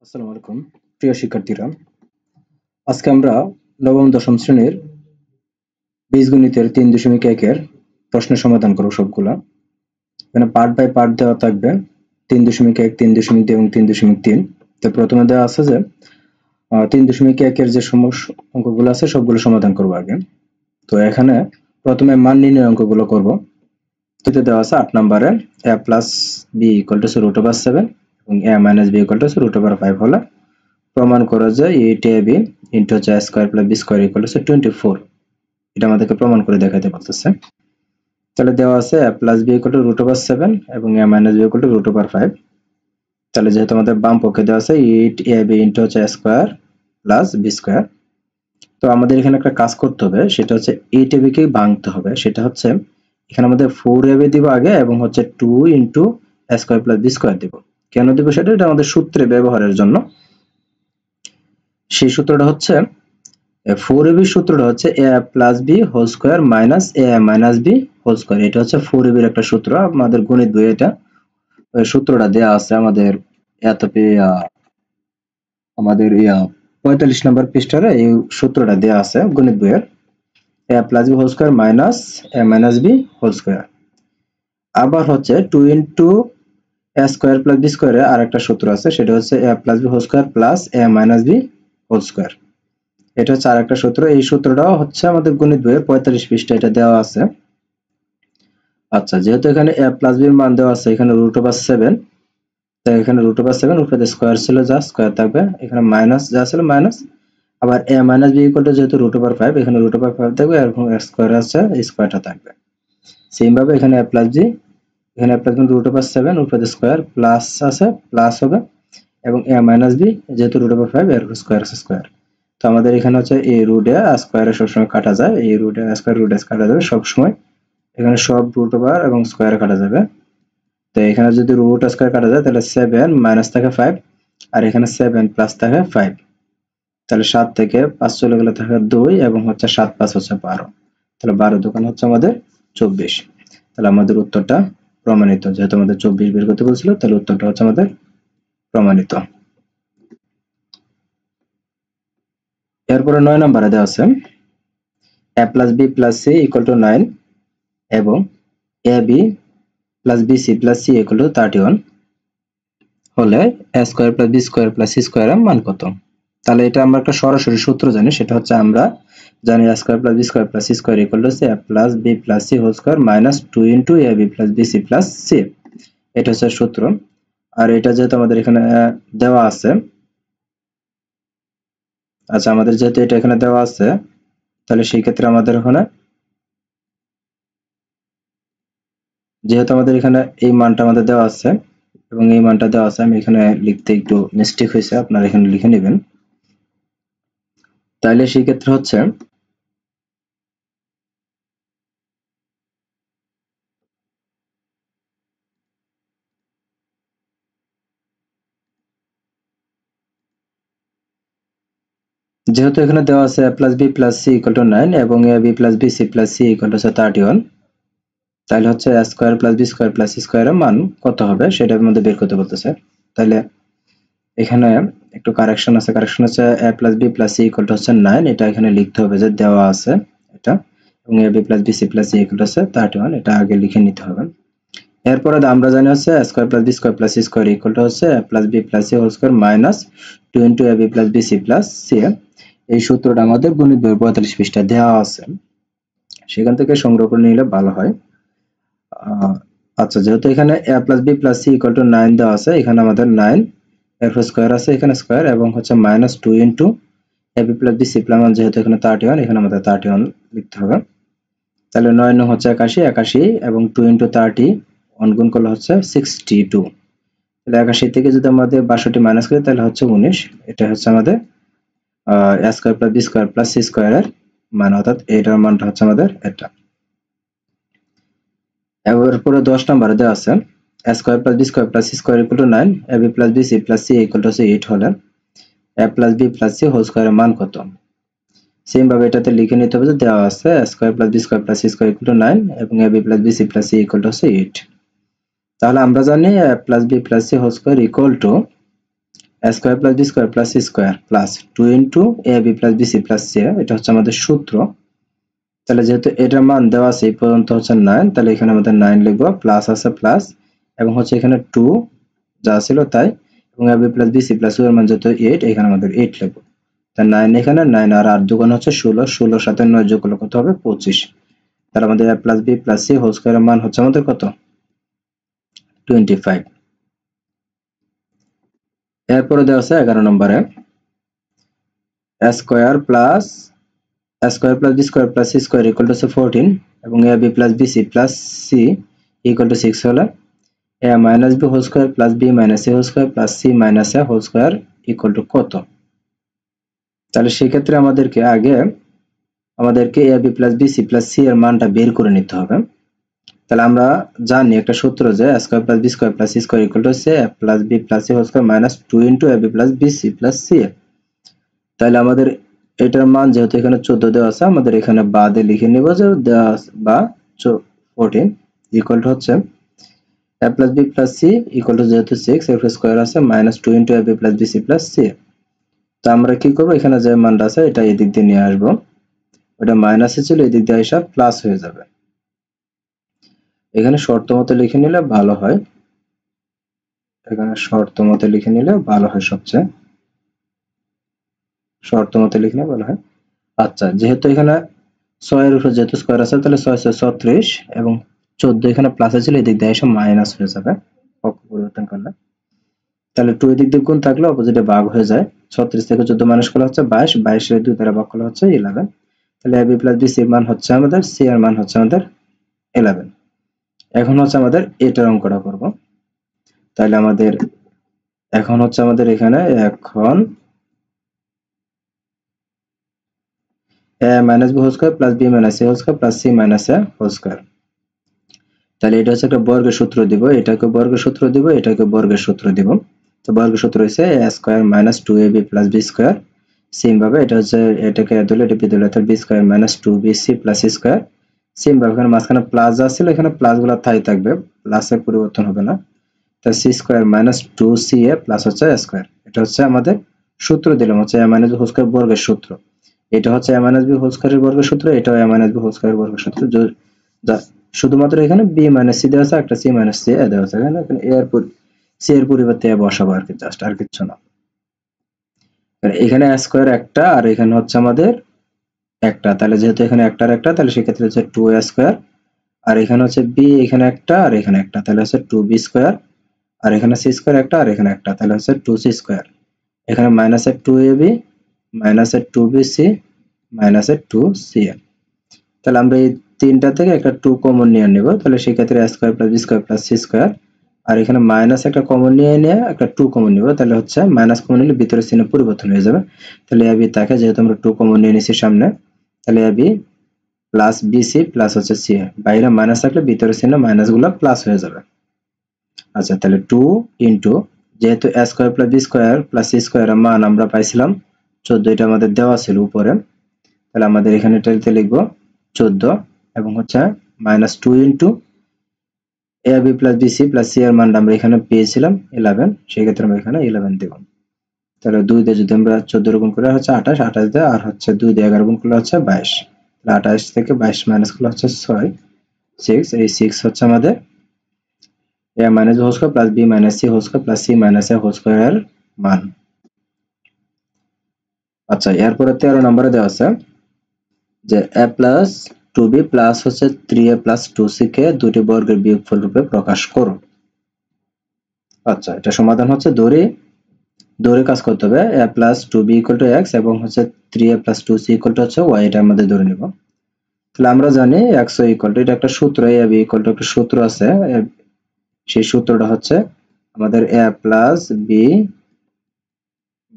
আসসালামু আলাইকুম প্রিয় শিক্ষার্থীরা, আজকে আমরা নবম দশম শ্রেণীর বীজগণিতের 3.1 এর প্রশ্নের সমাধান করব সবগুলা। এখানে পার্ট বাই পার্ট দেওয়া থাকবে 3.1, 3.2 এবং 3.3। তো প্রথমে দেওয়া আছে যে 3.1 এর যে অঙ্কগুলো আছে সবগুলো সমাধান করব আগে। তো এখানে প্রথমে মান নির্ণয় অঙ্কগুলো করব। তো দেওয়া আছে 8 নম্বরে a plus b equal to √7 এবং a minus b equal to √5 হলে প্রমাণ করা যায় a b into a square plus b square equal two 24। এটা আমাদেরকে প্রমাণ করে দেখাতে বলতেছে। তাহলে দেওয়া আছে a plus b equal to √7 এবং a minus b equal to √5। তাহলে যেহেতু আমাদের বাম পক্ষে দেওয়া আছে 8ab into a square plus b square, তো আমাদের এখানে একটা কাজ করতে হবে, সেটা হচ্ছে 8ab কে ভাঙতে হবে। সেটা হচ্ছে এখানে আমাদের 4ab দিব আগে এবং হচ্ছে 2 into a square plus b square দিব। কেন দিব সেটা, এটা আমাদের সূত্রে ব্যবহারের জন্য। সেই সূত্রটা হচ্ছে 4ab সূত্রটা হচ্ছে a plus b whole square minus a minus b whole square. এটা হচ্ছে 4ab এর একটা সূত্র, আমাদের গণিত বইয়ে এটা সূত্রটা দেয়া আছে। আমাদের আমাদের 45 নম্বর পৃষ্ঠারে এই সূত্রটা দেয়া আছে গণিত বইয়ের, a plus b whole square minus a minus b whole square. আবার হচ্ছে 2 into a square plus b স্কয়ারের আরেকটা সূত্র আছে, সেটা হচ্ছে a plus b whole square plus a minus b whole square. এটা হচ্ছে আরেকটা সূত্র। এই সূত্রটাও হচ্ছে আমাদের গণিত বইয়ের 45 পৃষ্ঠা এটা দেওয়া আছে। আচ্ছা, যেহেতু এখানে a প্লাস b এর মান দেওয়া আছে, এখানে √7, তাই এখানে √7 উপরে স্কয়ার ছিল, যা স্কয়ার থাকবে, এখানে মাইনাস যা ছিল মাইনাস। আবার a minus b equal to যেহেতু √5, এখানে √5 থাকবে আর স্কয়ার আছে, স্কয়ারটা থাকবে। সেম ভাবে এখানে a প্লাস b, এখানে a প্লাস b √7 উপরে স্কয়ার প্লাস আছে, প্লাস হবে, এবং a মাইনাস b যেহেতু √5 এর স্কয়ার আছে স্কয়ার। তো আমাদের এখানে হচ্ছে এই রুট এ স্কয়ারে সবসময় কাটা যায়, এই রুট এ স্কয়ার রুট এ কাটা যাবে সবসময়, এখানে সব রুট ওভার এবং স্কয়ারে কাটা যাবে। তো এখানে যদি রুট স্কয়ার কাটা যায় তাহলে 7 মাইনাস থাকে 5, আর এখানে 7 প্লাস থাকে 5, তাহলে 7 থেকে 5 চলে গেলে থাকে 2 এবং হচ্ছে 7 5 হচ্ছে 12, তাহলে 12 দোকান হচ্ছে আমাদের 24। তাহলে আমাদের উত্তরটা প্রমাণিত, যেহেতু আমাদের 24 বের করতে বলছিল, তাহলে উত্তরটা হচ্ছে আমাদের প্রমাণিত। এরপরে 9 নম্বরে দেওয়া আছে a plus b plus c equal to 9 এবং ab plus bc plus c equal two 31 হলে a square plus b square plus c square এর মান কত? তাহলে এটা আমরা একটা সরাসরি সূত্র জানি, সেটা হচ্ছে আমরা জানি a square plus b square plus c square equal to a plus b plus c whole square minus 2 into ab plus bc plus c। এটা হচ্ছে সূত্র। আর এটা যেহেতু আমাদের এখানে দেওয়া আছে, আচ্ছা আমাদের যেহেতু এটা এখানে দেওয়া আছে, তাহলে সেই ক্ষেত্রে আমাদের এখানে যেহেতু আমাদের এখানে এই মানটা আমাদের দেওয়া আছে এবং এই মানটা দেওয়া আছে, আমি এখানে লিখতে একটু মিস্টেক হয়েছে, আপনারা এখানে লিখে নেবেন। তাহলে সেই ক্ষেত্রে হচ্ছে যেহেতু এখানে দেওয়া আছে a plus b plus c equal to 9 এবং ab plus bc plus c equal two 31, তাহলে হচ্ছে a square plus b square plus c স্কয়ারের মান কত হবে সেটার মধ্যে বের করতে বলতেছে। তাহলে এখানে একটু কারেকশন আছে, কারেকশন হচ্ছে a plus b plus c equal to হচ্ছে 9, এটা এখানে লিখতে হবে যে দেওয়া আছে এটা, এবং ab plus bc plus c equal two 31, এটা আগে লিখে নিতে হবে। এরপরে আমরা জানি হচ্ছে a square plus b square plus c square equal to হচ্ছে a plus b plus c whole square minus 2 into ab plus bc plus c। এই সূত্রটা আমাদের গণিত বইয়ের 45 পৃষ্ঠায় দেওয়া আছে, সেখান থেকে সংগ্রহ করে নিলে ভালো হয়। আচ্ছা, যেহেতু এখানে a plus b plus c equal to 9 দেওয়া আছে, এখানে আমাদের 9 এর স্কয়ার আছে, এখানে স্কয়ার, এবং হচ্ছে minus 2 into ab plus bc plus যেহেতু এখানে 31, এখানে আমাদের 31 লিখতে হবে। তাহলে 9 9 হচ্ছে 81, 81 এবং 2 ইনটু 30 গুণ করলে হচ্ছে 62। তাহলে 81 থেকে যদি আমাদের 62 মাইনাস করি তাহলে হচ্ছে 19। এটা হচ্ছে আমাদের a square plus b square plus c স্কয়ারের মান, অর্থাৎ এটার মানটা হচ্ছে আমাদের এটা। এরপরে 10 নম্বরে দেওয়া আছে a square plus b square plus c square equal to 9, ab plus bc plus c equal to 8 হলে a plus b plus c whole স্কয়ারের মান কত? সেম ভাবে এটাতে লিখে নিতে হবে যে দেওয়া আছে a square plus b square plus c square equal to 9 এবং ab plus bc plus c equal to 8। তাহলে আমরা জানি a plus b plus c whole square equal to a square plus b square plus c square plus 2 into ab plus bc plus c, এটা হচ্ছে আমাদের সূত্র। তাহলে যেহেতু এটার মান দেওয়া আছে এই পর্যন্ত হচ্ছে 9, তাহলে এখানে আমাদের 9 লিখব, প্লাস আছে প্লাস, এবং হচ্ছে এখানে 2 যা ছিল তাই, এবং ab plus bc plus c এর মান যেহেতু 8, এখানে আমাদের 8 লিখব। তাই 9 এখানে 9 আর 8 দুগুণ হচ্ছে 16, 16 সাথে 9 যোগ করলে কত হবে 25। তাহলে আমাদের a plus b plus c whole স্কয়ারের মান হচ্ছে আমাদের কত 25। এরপরে দেওয়া আছে 11 নম্বরে a square plus b square plus c square equal to 14, এবং ab plus bc plus c equal to 6 হলে a minus b whole square plus b minus c whole square plus c minus a whole square equal to কত? তাহলে সেই ক্ষেত্রে আমাদেরকে ab plus bc plus c এর মানটা বের করে নিতে হবে। তাহলে আমরা জানি একটা সূত্র যে a square plus b square plus c square equal to a plus b plus c whole square minus 2 into ab plus bc plus c। তাহলে আমাদের এটার মান যেহেতু এখানে 14 দেওয়া আছে, আমাদের এখানে বাদে লিখে নিব যে দেওয়া বা 14 ইকুয়াল টু হচ্ছে a plus b plus c equal two যেহেতু 6 এর স্কয়ার আছে minus 2 into ab plus bc plus c। তো আমরা কি করব, এখানে যে মানটা আছে এটা এই দিক দিয়ে নিয়ে আসব, ওটা মাইনাসে ছিল এই দিক দিয়ে এসে প্লাস হয়ে যাবে। এখানে শর্ত মতে লিখে নিলে ভালো হয়, সবচেয়ে শর্ত মতে লিখলে ভালো হয়। আচ্ছা, যেহেতু এখানে 6 এর উপর যেহেতু স্কয়ার আছে, তাহলে 6 6 36, এবং 14 এখানে প্লাসে ছিল, এই দিক দিয়ে এসে মাইনাস হয়ে যাবে অক্ষ পরিবর্তন করলে। তাহলে 2 এদিক দিয়ে গুণ থাকলে অপোজিটে ভাগ হয়ে যায়। 36 থেকে 14 মাইনাস করলে হচ্ছে 22, 22 এর 2 দ্বারা ভাগ করলে হচ্ছে 11। তাহলে ab প্লাস bc এর মান হচ্ছে আমাদের, c এর মান হচ্ছে আমাদের 11। এখন হচ্ছে আমাদের এটার অঙ্কটা করব। তাহলে আমাদের এখন হচ্ছে আমাদের এখানে এখন a minus b whole square plus b minus c whole square plus c minus a whole square. তাহলে এটা হচ্ছে একটা বর্গের সূত্র দিব, এটাকে বর্গের সূত্র দিব, এটাকে বর্গের সূত্র দিব। তো বর্গের সূত্র হচ্ছে a square minus 2ab plus b square, same ভাবে এটা হচ্ছে এটাকে দিলে এটা দিলে তাহলে b square minus 2bc plus c square. Same ভাবে এখানে মাঝখানে প্লাস আছে, এখানে প্লাসগুলো থাই থাকবে, প্লাসের পরিবর্তন হবে না। তাহলে c square minus 2ca plus হচ্ছে a স্কয়ার। এটা হচ্ছে আমাদের সূত্র দিলাম, হচ্ছে a minus b whole square বর্গের সূত্র। এটা হচ্ছে a মাইনাস b হোল স্কয়ারের বর্গের সূত্র, এটাও a মাইনাস b হোল স্কয়ারের বর্গের সূত্র। শুধুমাত্র এখানে b মাইনাস c দেওয়া আছে, একটা c মাইনাস c দেওয়া আছে, এখানে a এর c এর পরিবর্তে a বসাবো আর কি, জাস্ট আর কিছু না। এখানে a স্কয়ার একটা আর এখানে হচ্ছে আমাদের একটা, তাহলে যেহেতু এখানে একটা আর একটা, তাহলে সেক্ষেত্রে হচ্ছে 2a স্কয়ার, আর এখানে হচ্ছে b এখানে একটা আর এখানে একটা, তাহলে হচ্ছে 2b স্কয়ার, আর এখানে c স্কয়ার একটা আর এখানে একটা, তাহলে হচ্ছে 2c স্কয়ার। এখানে মাইনাসের 2ab মাইনাসের 2bc মাইনাসের 2ca। তাহলে আমরা এই তিনটা থেকে একটা 2 কমন নিয়ে নেব, তাহলে সেই ক্ষেত্রে a square plus b square plus c square, আর এখানে মাইনাস একটা কমন নিয়ে একটা 2 কমন নিব, তাহলে হচ্ছে মাইনাস কমন নিলে ভিতরে চিহ্ন পরিবর্তন হয়ে যাবে। তাহলে ab থাকে, যেহেতু আমরা 2 কমন নিয়ে নিছি সামনে, তাহলে ab প্লাস bc প্লাস হচ্ছে c, বাইরে মাইনাস থাকলে ভিতরে চিহ্ন মাইনাসগুলো প্লাস হয়ে যাবে। আচ্ছা, তাহলে 2 ইনটু যেহেতু a square plus b square plus c square এর মান আমরা পাইছিলাম 14, এটা আমাদের দেওয়া ছিল উপরে, তাহলে আমাদের এখানে এটাতে লিখব 14, এবং হচ্ছে minus 2 into ab plus bc plus c এর মান আমরা এখানে পেয়েছিলাম 11, সেই ক্ষেত্রে আমরা এখানে 11 দেব। তাহলে 2 দিয়ে যদি আমরা 14 গুণ করে হচ্ছে 28, 28 দিয়ে আর হচ্ছে 2 দিয়ে 11 গুণ করলে হচ্ছে 22, তাহলে 28 থেকে 22 মাইনাস করলে হচ্ছে 6, এই 6 হচ্ছে আমাদের a minus b whole square plus b minus c whole square plus c minus a whole square এর মান। আচ্ছা, এরপরে 13 নম্বরে দেওয়া আছে যে a প্লাস 2b প্লাস হচ্ছে 3a প্লাস 2c কে দুটি বর্গের বিয়োগফল রূপে প্রকাশ করো। আচ্ছা, এটা সমাধান হচ্ছে ধরে কাজ করতে হবে। a plus 2b equal to x এবং হচ্ছে 3a plus 2c equal to হচ্ছে y, এটা আমাদের ধরে নিব। তাহলে আমরা জানি x y ইকুয়াল টু, এটা একটা সূত্র, a b ইকুয়াল টু একটা সূত্র আছে, সেই সূত্রটা হচ্ছে আমাদের a প্লাস b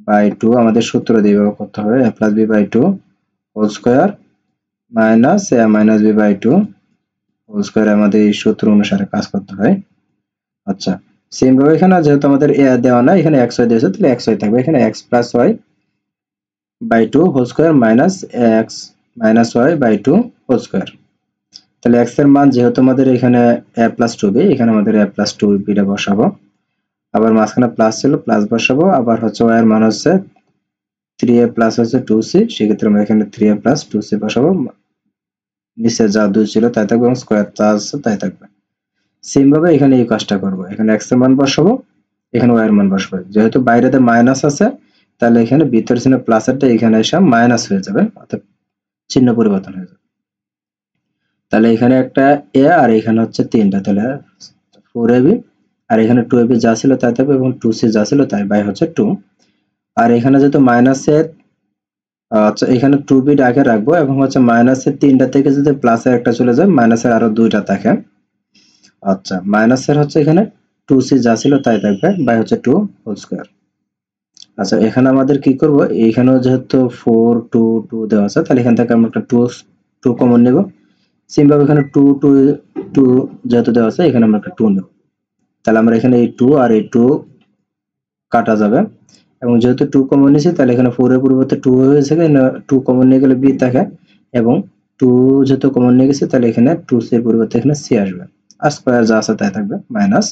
বাই 2, আমাদের সূত্র দিয়ে ব্যবহার করতে হবে a plus b by 2 whole square minus a minus b by 2 whole square, আমাদের এই সূত্র অনুসারে কাজ করতে হয়। আচ্ছা, সেম ভাবে এখানে যেহেতু আমাদের a দেওয়া না, এখানে xy দিয়েছে, তাহলে xy থাকবে, এখানে x plus y by 2 whole square minus x minus y by 2 whole square. তাহলে x এর মান যেহেতু আমাদের এখানে a প্লাস 2b, এখানে আমাদের a প্লাস 2b টা বসাবো। আবার মাঝখানে প্লাস ছিল, প্লাস বসাবো। আবার হচ্ছে y এর মান হচ্ছে 3a প্লাস হচ্ছে 2c, সেক্ষেত্রে আমরা এখানে 3a প্লাস 2c বসাবো। নিচে যা 2 ছিল তাই থাকবে এবং স্কয়ার যা আছে তাই থাকবে। সেম ভাবে এখানে এই কাজটা করব। এখানে x এর মান বসাবো, এখানে y এর মান বসাবো। যেহেতু বাইরেতে মাইনাস আছে, তাহলে এখানে ভিতরের চিহ্ন প্লাসেরটা এখানে এসে মাইনাস হয়ে যাবে, অর্থাৎ চিহ্ন পরিবর্তন হয়ে যাবে। তাহলে এখানে একটা a আর এখানে হচ্ছে 3টা, তাহলে 4ab, আর এখানে 2ab যা ছিল তাই থাকবে এবং 2c যা ছিল তাই, বাই হচ্ছে 2। আর এখানে যেহেতু মাইনাসের আচ্ছা, এখানে 2b আগে রাখবো এবং হচ্ছে মাইনাসের 3টা থেকে যদি প্লাসের একটা চলে যায়, মাইনাসের আরো 2টা থাকে। আচ্ছা, মাইনাসের হচ্ছে এখানে 2c যা ছিল তাই থাকবে, বাই হচ্ছে 2 হোল স্কয়ার। আচ্ছা, এখানে আমাদের কি করব, এইখানেও যেহেতু 4 2 2 দেওয়া আছে, তাহলে এখান থেকে আমরা একটা 2 কমন নেব। সিম্পলি এখানে 2 2 2 যেহেতু দেওয়া আছে, এখানে আমরা একটা 2 নেব। তাহলে আমরা এখানে এই 2 আর এই 2 কাটা যাবে, এবং যেহেতু 2 কমন নিয়েছি, তাহলে এখানে 4 এর পরিবর্তে 2 হয়েছে, এখানে 2 কমন নিয়ে গেলে b থাকে, এবং 2 যেহেতু কমন নিয়ে গেছে, তাহলে এখানে 2c এর পরিবর্তে এখানে c আসবে, আর স্কয়ার যা আছে তাই থাকবে মাইনাস।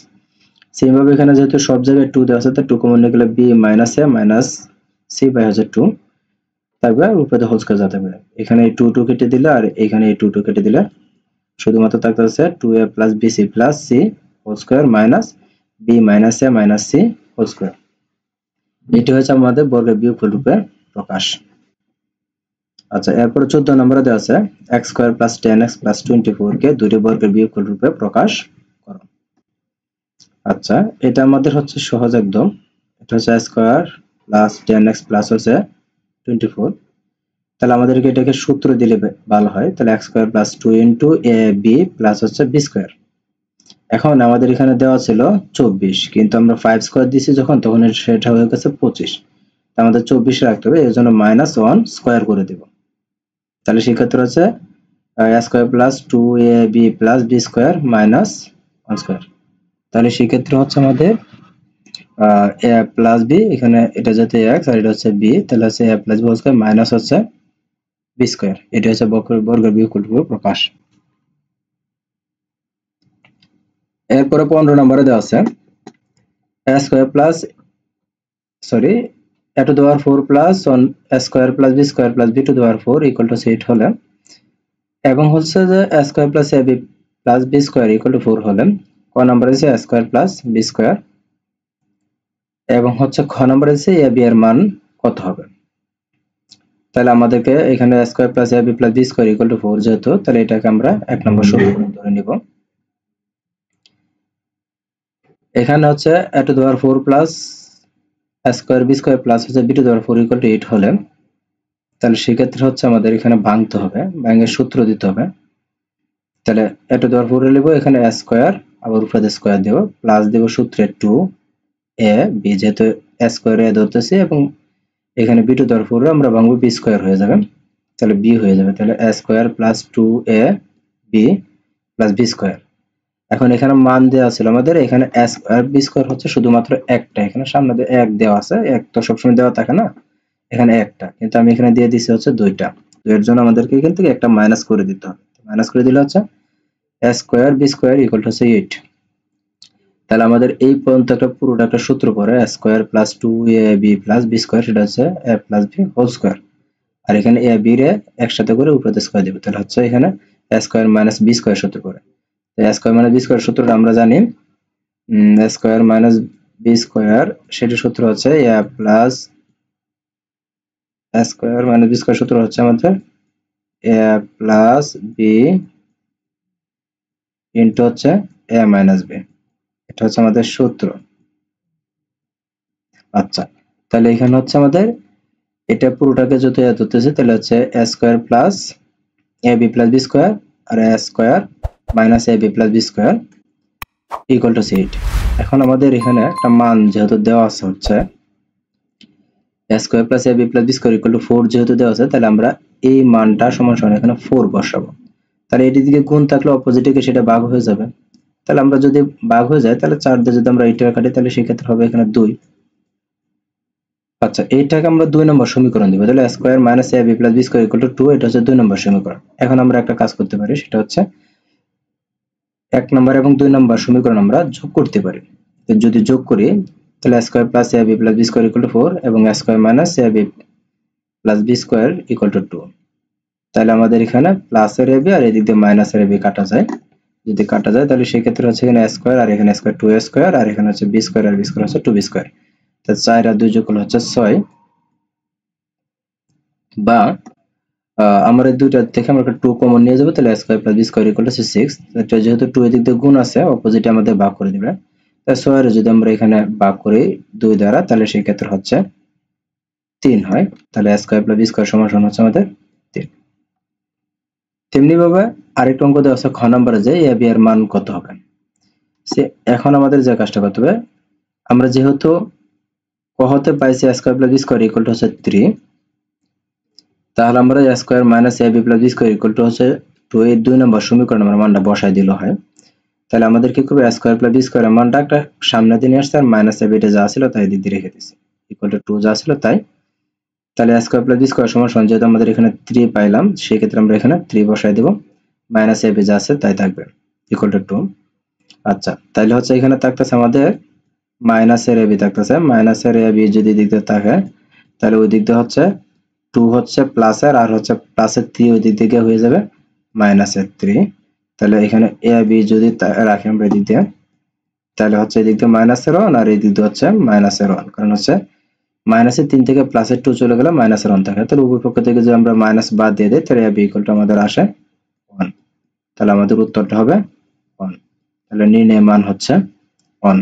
সেম ভাবে এখানে যেহেতু সব জায়গায় 2 দেওয়া আছে, তাই 2 কমন নিয়ে গেলে b minus a minus c by হচ্ছে 2 থাকবে, আর উপরে হোল স্কয়ার যা থাকবে। এখানে এই 2 2 কেটে দিলে আর এখানে এই 2 2 কেটে দিলে শুধুমাত্র থাকতে আছে 2a plus bc plus c whole square minus b minus a minus c whole square. এটি হচ্ছে আমাদের বর্গের বিয়োগফল রূপে প্রকাশ। আচ্ছা, এরপরে 14 নম্বরে দেওয়া আছে x square plus 10x plus 24 কে দুটি বর্গের বিয়োগফল রূপে প্রকাশ করো। আচ্ছা, এটা আমাদের হচ্ছে সহজ একদম। এটা হচ্ছে x square plus 10x plus হচ্ছে 24। তাহলে আমাদেরকে এটাকে সূত্র দিলে ভালো হয়। তাহলে x square plus 2 into ab plus হচ্ছে b স্কয়ার। এখন আমাদের এখানে দেওয়া ছিল 24, কিন্তু আমরা 5 স্কয়ার দিছি যখন, তখন সেটা হয়ে গেছে 25। আমাদের 24 রাখতে হবে, এর জন্য -1 স্কয়ার করে দেব। তাহলে সেক্ষেত্রে হচ্ছে a স্কয়ার প্লাস 2ab plus b square minus 1 square. তাহলে সেক্ষেত্রে হচ্ছে আমাদের a প্লাস b, এখানে এটা যাতে x আর এটা হচ্ছে b, তাহলে হচ্ছে a plus b whole square minus হচ্ছে b স্কয়ার। এটা হচ্ছে বর্গের বিয়োগফল প্রকাশ। এরপরে 15 নম্বরে দেওয়া আছে a square plus a to the power 4 plus 1 a square plus b square plus b to the power 4 equal to 8 হলে, এবং হচ্ছে যে a square plus ab plus b square equal to 4 হলে ক নম্বরে আছে a square plus b square, এবং হচ্ছে খ নম্বরে আছে ab এর মান কত হবে। তাহলে আমাদেরকে এখানে a square plus ab plus b square equal to 4 যেহেতু, তাহলে এটাকে আমরা এক নম্বর সমীকরণ ধরে নিব। এখানে হচ্ছে a to the power 4 plus a square b square plus হচ্ছে b to the power 4 equal to 8 হলে, তাহলে সেক্ষেত্রে হচ্ছে আমাদের এখানে ভাঙতে হবে, ভাঙে সূত্র দিতে হবে। তাহলে a টু the power 4 লিখব, এখানে a স্কয়ার আবার উপরে স্কয়ার দেব, প্লাস দেব সূত্রে 2a b, যেহেতু a স্কয়ার এ ধরতেছি, এবং এখানে b টু the power 4 আমরা ভাঙবো, b স্কয়ার হয়ে যাবে, তাহলে b হয়ে যাবে। তাহলে a square plus 2a b plus b square. এখন এখানে মান দেওয়া ছিল আমাদের, এখানে a স্কয়ার b স্কয়ার হচ্ছে শুধুমাত্র একটা, এখানে সামনে 1 দেওয়া আছে, 1 তো সবসময় দেওয়া থাকে না, এখানে একটা, কিন্তু আমি এখানে দিয়ে দিছি হচ্ছে 2টা। তো এর জন্য আমাদেরকে এখান থেকে একটা মাইনাস করে দিতে হবে। মাইনাস করে দিলে হচ্ছে a square b square equal to হচ্ছে 8। তাহলে আমাদের এই পর্যন্ত একটা পুরোটা একটা সূত্র পড়ে a স্কয়ার প্লাস 2ab প্লাস b স্কয়ার, সেটা হচ্ছে a plus b whole square. আর এখানে a b রে একসাথে করে উপরে স্কয়ার দেব, তাহলে হচ্ছে এখানে a square minus b square সূত্র পড়ে। তো a square minus b square সূত্রটা আমরা জানি, a square minus b square, সেটার সূত্র হচ্ছে a plus a square minus b square সূত্র হচ্ছে আমাদের a প্লাস b ইনটু হচ্ছে a মাইনাস b, এটা হচ্ছে আমাদের সূত্র। আচ্ছা, তাহলে এখানে হচ্ছে আমাদের এটা পুরোটাকে যত ধরতেছে, তাহলে হচ্ছে a square plus ab plus b square আর a square minus ab plus b square equal to 8। এখন আমাদের এখানে একটা মান যেহেতু দেওয়া আছে হচ্ছে a square plus ab plus b square equal to 4 যেহেতু দেওয়া আছে, তাহলে আমরা এই মানটা সমান সমান এখানে 4 বসাবো। তাহলে এটি দিকে গুণ থাকলে অপোজিটে সেটা ভাগ হয়ে যাবে। তাহলে আমরা যদি ভাগ হয়ে যায়, তাহলে 4 দিয়ে যদি আমরা এইটা কাটি, তাহলে সেক্ষেত্রে হবে এখানে 2। আচ্ছা, এইটাকে আমরা 2 নম্বর সমীকরণ দিব। তাহলে a square minus ab plus b square equal two 2, এটা হচ্ছে 2 নম্বর সমীকরণ। এখন আমরা একটা কাজ করতে পারি, সেটা হচ্ছে 1 নম্বর এবং 2 নম্বর সমীকরণ আমরা যোগ করতে পারি। যদি যোগ করি তাহলে a square plus ab plus b square equal to 4 এবং a square minus ab plus b square equal two 2। তাহলে আমাদের এখানে প্লাসের ab আর এদিক দিয়ে মাইনাসের ab কাটা যায়। যদি কাটা যায় তাহলে সেই ক্ষেত্রে হচ্ছে এখানে a স্কয়ার আর এখানে স্কয়ার 2a স্কয়ার আর এখানে হচ্ছে b স্কয়ার আর b স্কয়ার হচ্ছে 2b স্কয়ার। তাহলে 4 আর 2 যোগ করলে হচ্ছে 6 বা আমরা এই দুইটা থেকে আমরা 2 কমন নিয়ে যাব তাহলে a square plus b square equal to 6। এটা যেহেতু 2 এদিক দিয়ে গুণ আছে অপোজিটে আমাদের ভাগ করে দিবে। তাহলে 6 এর যদি আমরা এখানে ভাগ করি 2 দ্বারা তাহলে সেই ক্ষেত্রে হচ্ছে 3 হয়। তাহলে a square plus b square সমান হচ্ছে আমাদের 3। তেমনি ভাবে আরেকটা অঙ্ক দেওয়া আছে খ নম্বরে যে ab এর মান কত হবে। সে এখন আমাদের যে কাজটা করতে হবে, আমরা যেহেতু ক হতে পাইছি a square plus b square equal to হচ্ছে 3, তাহলে আমরা a square minus ab plus b square equal to হচ্ছে 2 এর 2 নম্বর সমীকরণে আমরা মানটা বসাই দিলে হয়। তাহলে আমাদের কি করবে, a square plus b square এর মানটা একটা সামনে দিয়ে নিয়ে আসছে আর মাইনাস ab টা যা ছিল তাই দিক দিয়ে রেখে দিয়েছি ইকুয়াল টু 2 যা ছিল তাই। তাহলে a square plus b square সমান যেহেতু আমাদের এখানে 3 পাইলাম সেই ক্ষেত্রে আমরা এখানে 3 বসাই দেব, মাইনাস ab যা আছে তাই থাকবে ইকুয়াল টু 2। আচ্ছা, তাহলে হচ্ছে এখানে থাকতেছে আমাদের মাইনাসের ab থাকতেছে, মাইনাসের ab যদি দিক দিয়ে থাকে তাহলে ওই দিক দিয়ে হচ্ছে 2 হচ্ছে প্লাসের আর হচ্ছে প্লাসের 3 ওই দিক থেকে হয়ে যাবে মাইনাসের 3। তাহলে এখানে ab যদি রাখি আমরা এদিক দিয়ে তাহলে হচ্ছে এদিক দিয়ে মাইনাসের 1 আর এদিক দিয়ে হচ্ছে মাইনাসের 1, কারণ হচ্ছে মাইনাসের 3 থেকে প্লাসের 2 চলে গেলে মাইনাসের 1 থাকে। তাহলে উভয় পক্ষ থেকে যদি আমরা মাইনাস বাদ দিয়ে দিই তাহলে ab ইকুয়াল টু আমাদের আসে 1। তাহলে আমাদের উত্তরটা হবে 1। তাহলে নির্ণয় মান হচ্ছে 1।